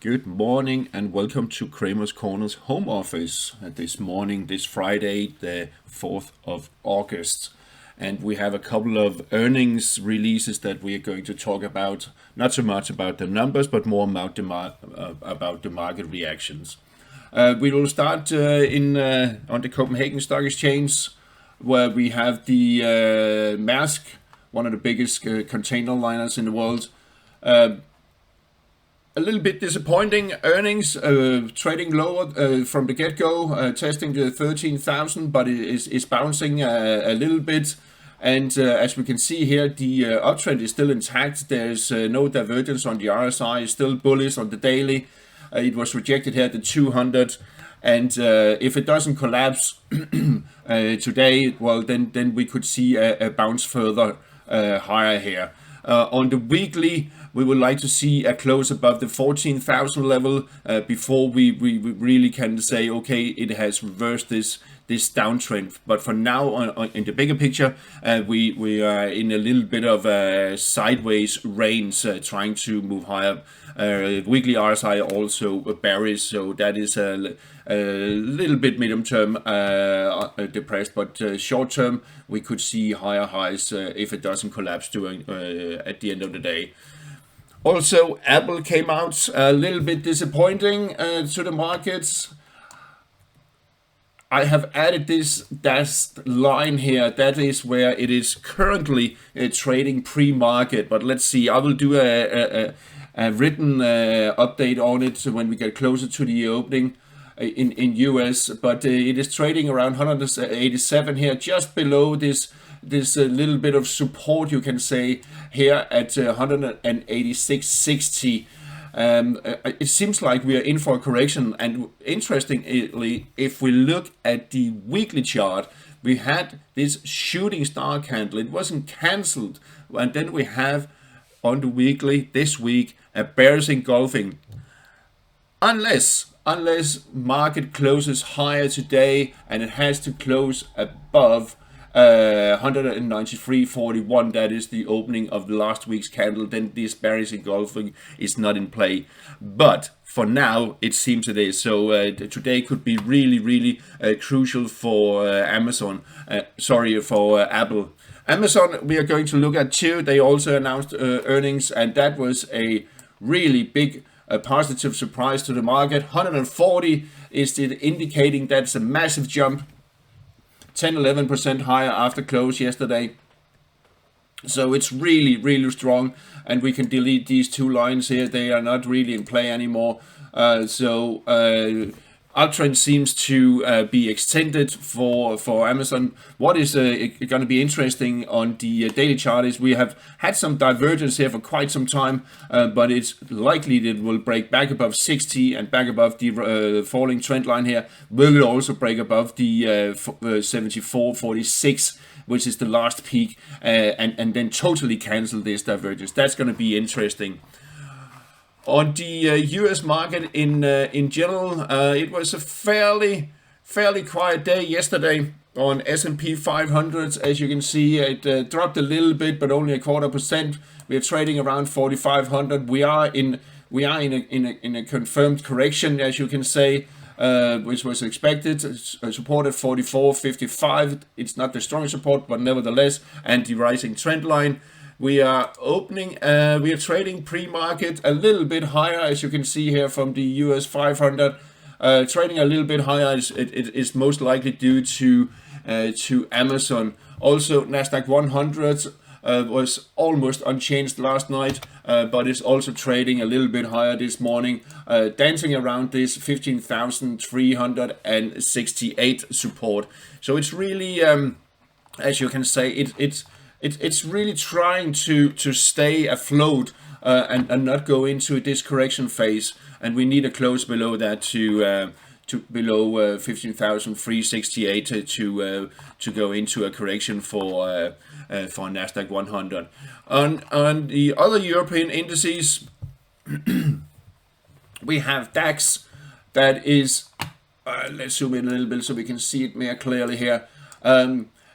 Good morning and welcome to Kramer's Corner's home office this morning, this Friday, the 4th of August. And we have a couple of earnings releases that we are going to talk about, not so much about the numbers, but more about the market reactions. We will start on the Copenhagen Stock Exchange, where we have the Maersk, one of the biggest container liners in the world. A little bit disappointing earnings, trading lower from the get-go, testing the 13,000, but it is bouncing a little bit. And as we can see here, the uptrend is still intact. There's no divergence on the RSI, it's still bullish on the daily. It was rejected here at the 200. And if it doesn't collapse today, well, then we could see a bounce further higher here. On the weekly, we would like to see a close above the 14,000 level before we really can say, okay, it has reversed this downtrend. But for now, in the bigger picture, we are in a little bit of a sideways range, trying to move higher. Weekly RSI also bearish, so that is a little bit medium term depressed, but short term we could see higher highs if it doesn't collapse during at the end of the day. Also, Apple came out a little bit disappointing to the markets. I have added this dashed line here. That is where it is currently trading pre-market. But let's see. I will do a written update on it when we get closer to the opening in US. But it is trading around 187 here, just below this little bit of support, you can say, here at 186.60. It seems like we are in for a correction, and interestingly, if we look at the weekly chart, we had this shooting star candle. It wasn't cancelled, and then we have on the weekly this week a bearish engulfing. Unless market closes higher today, and it has to close above 193.41, that is the opening of last week's candle, then this bearish engulfing is not in play. But for now, it seems it is. So today could be really crucial for for Apple. Amazon, we are going to look at too. They also announced earnings, and that was a really big positive surprise to the market. 140 is indicating that's a massive jump. 10-11% higher after close yesterday. So it's really strong, and we can delete these two lines here. They are not really in play anymore. Uptrend seems to be extended for Amazon. What is going to be interesting on the daily chart is we have had some divergence here for quite some time, but it's likely that it will break back above 60 and back above the falling trend line here. Will it also break above the 74.46, which is the last peak, and then totally cancel this divergence? That's going to be interesting. On the US market in general, it was a fairly quiet day yesterday on S&P 500. As you can see, it dropped a little bit, but only 0.25%. We are trading around 4,500. We are in a confirmed correction, as you can say, which was expected. Support at 44.55. It's not the strongest support, but nevertheless, and the rising trend line. We are opening, we are trading pre-market a little bit higher, as you can see here from the US 500. Trading a little bit higher it is most likely due to Amazon. Also, Nasdaq 100 was almost unchanged last night, but it's also trading a little bit higher this morning, dancing around this 15,368 support. So it's really, as you can say, it's really trying to stay afloat and not go into this correction phase, and we need a close below that to below 15,368 to go into a correction for Nasdaq 100. On the other European indices, we have DAX that is let's zoom in a little bit so we can see it more clearly here.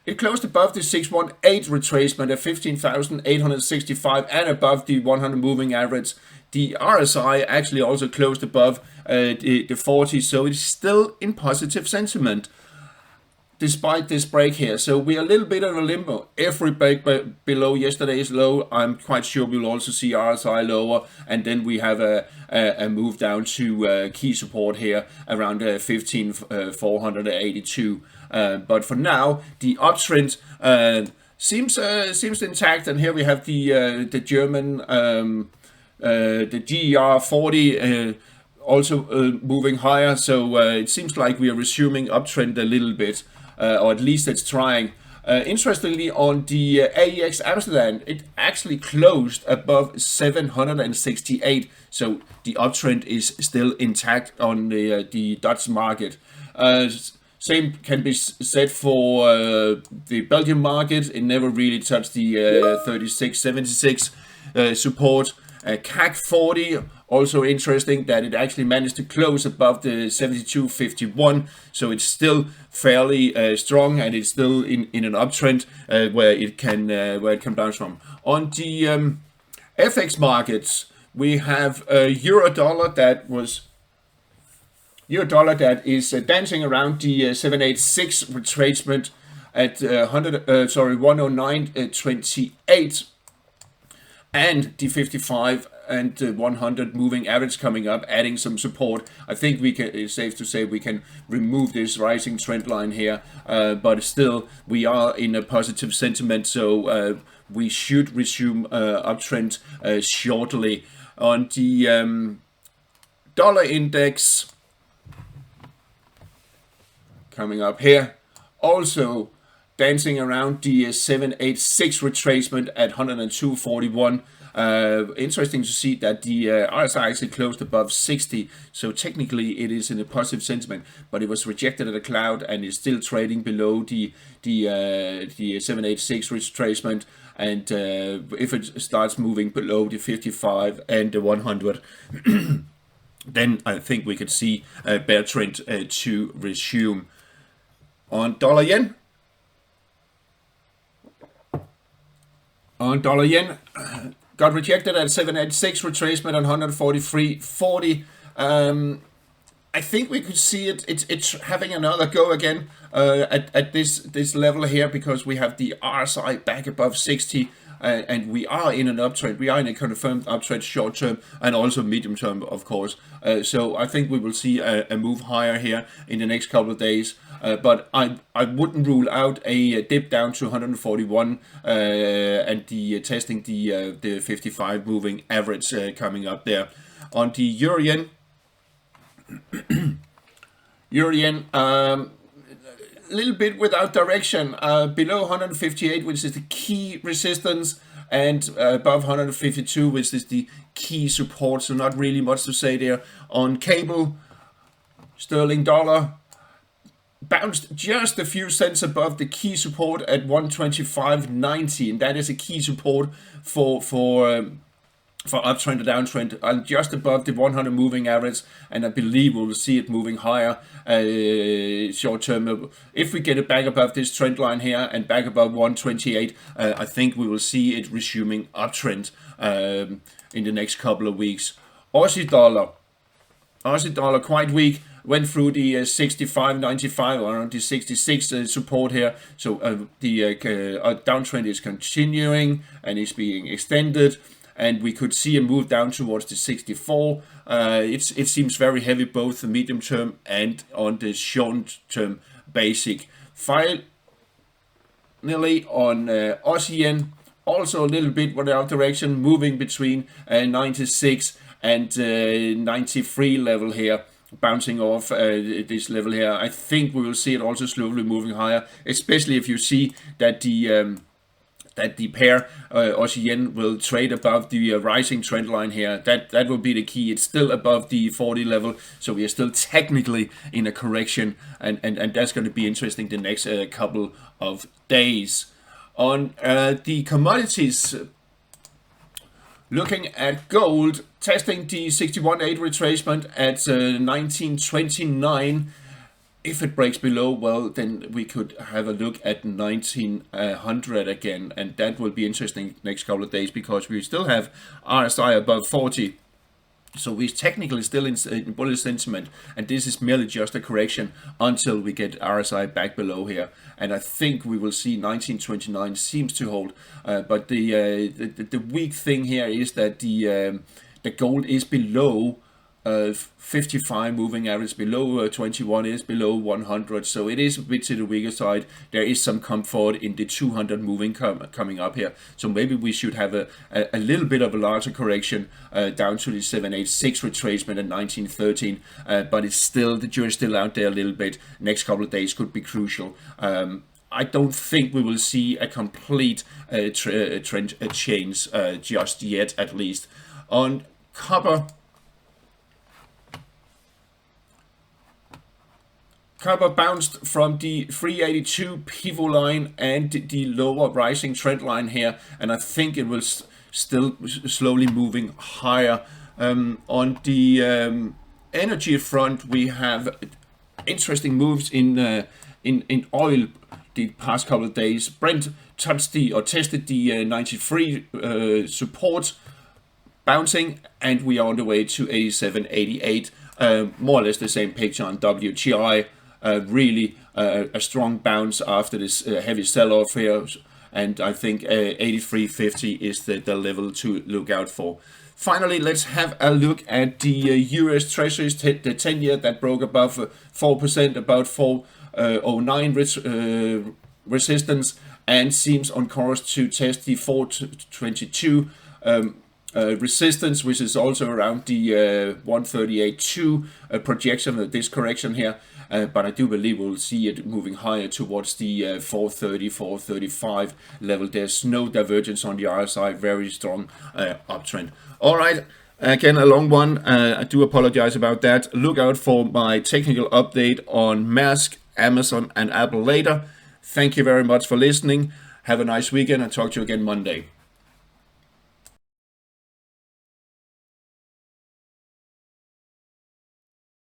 It closed above the 618 retracement at 15,865 and above the 100 moving average. The RSI actually also closed above the 40, so it's still in positive sentiment despite this break here. So we are a little bit in a limbo. If we break below yesterday's low, I'm quite sure we'll also see RSI lower, and then we have a move down to key support here around 15,482. But for now, the uptrend seems intact, and here we have the German the GER40 also moving higher. So it seems like we are resuming uptrend a little bit. Or at least it's trying. Interestingly, on the AEX Amsterdam, it actually closed above 768, so the uptrend is still intact on the Dutch market. Same can be said for the Belgian market. It never really touched the 3676 support. CAC 40, also interesting that it actually managed to close above the 72.51, so it's still fairly strong, and it's still in an uptrend where it can bounce from. On the FX markets, we have euro dollar that is dancing around the 786 retracement at 109.28. And the 55 and 100 moving average coming up, adding some support. I think it's safe to say we can remove this rising trend line here, but still we are in a positive sentiment, so we should resume uptrend shortly. On the dollar index coming up here, also dancing around the 786 retracement at 102.41. Interesting to see that the RSI actually closed above 60, so technically it is in a positive sentiment, but it was rejected at a cloud and is still trading below the 786 retracement. And if it starts moving below the 55 and the 100, then I think we could see a bear trend to resume. On dollar yen. On dollar yen, got rejected at 786 retracement on 143.40. I think we could see it's having another go again at this level here, because we have the RSI back above 60, and we are in an uptrend. We are in a confirmed uptrend short term and also medium term, of course. So I think we will see a move higher here in the next couple of days. But I wouldn't rule out a dip down to 141 and testing the 55 moving average coming up there. On the euro yen, a little bit without direction, below 158, which is the key resistance, and above 152, which is the key support. So not really much to say there. On cable, sterling dollar bounced just a few cents above the key support at 125.90, and that is a key support for uptrend or downtrend, just above the 100 moving average, and I believe we will see it moving higher short term. If we get it back above this trend line here and back above 128, I think we will see it resuming uptrend in the next couple of weeks. Aussie dollar quite weak. Went through the 65.95 or around the 66 support here, so the downtrend is continuing and is being extended, and we could see a move down towards the 64. It seems very heavy both the medium term and on the short term basic. Finally on Aussie yen, also a little bit without direction, moving between 96 and 93 level here, bouncing off this level here. I think we will see it also slowly moving higher, especially if you see that the pair Aussie yen will trade above the rising trend line here. That will be the key. It's still above the 40 level, so we are still technically in a correction, and that's going to be interesting the next couple of days. On the commodities, looking at gold, testing the 61.8 retracement at 1929. if it breaks below, well, then we could have a look at 1900 again, and that will be interesting next couple of days because we still have RSI above 40. So we're technically still in bullish sentiment, and this is merely just a correction until we get RSI back below here. And I think we will see 1929 seems to hold, but the weak thing here is that the gold is below 55 moving average, below 21 is below 100, so it is a bit to the weaker side. There is some comfort in the 200 moving coming up here, so maybe we should have a little bit of a larger correction down to the 786 retracement at 1913, but it's still, the jury's still out there a little bit. Next couple of days could be crucial. I don't think we will see a complete trend change just yet, at least. On copper, copper bounced from the 382 pivot line and the lower rising trend line here, and I think it will still slowly moving higher. On the energy front, we have interesting moves in oil the past couple of days. Brent touched or tested the 93 support, bouncing, and we are on the way to 87.88. More or less the same picture on WTI. Really a strong bounce after this heavy sell-off here, and I think 83.50 is the level to look out for. Finally, let's have a look at the US Treasuries, the 10-year that broke above 4%, about 4.09 resistance, and seems on course to test the 422 resistance, which is also around the 138.2 projection of this correction here. But I do believe we'll see it moving higher towards the 430, 435 level. There's no divergence on the RSI, very strong uptrend. All right, again, a long one. I do apologize about that. Look out for my technical update on Maersk, Amazon, and Apple later. Thank you very much for listening. Have a nice weekend. I'll talk to you again Monday.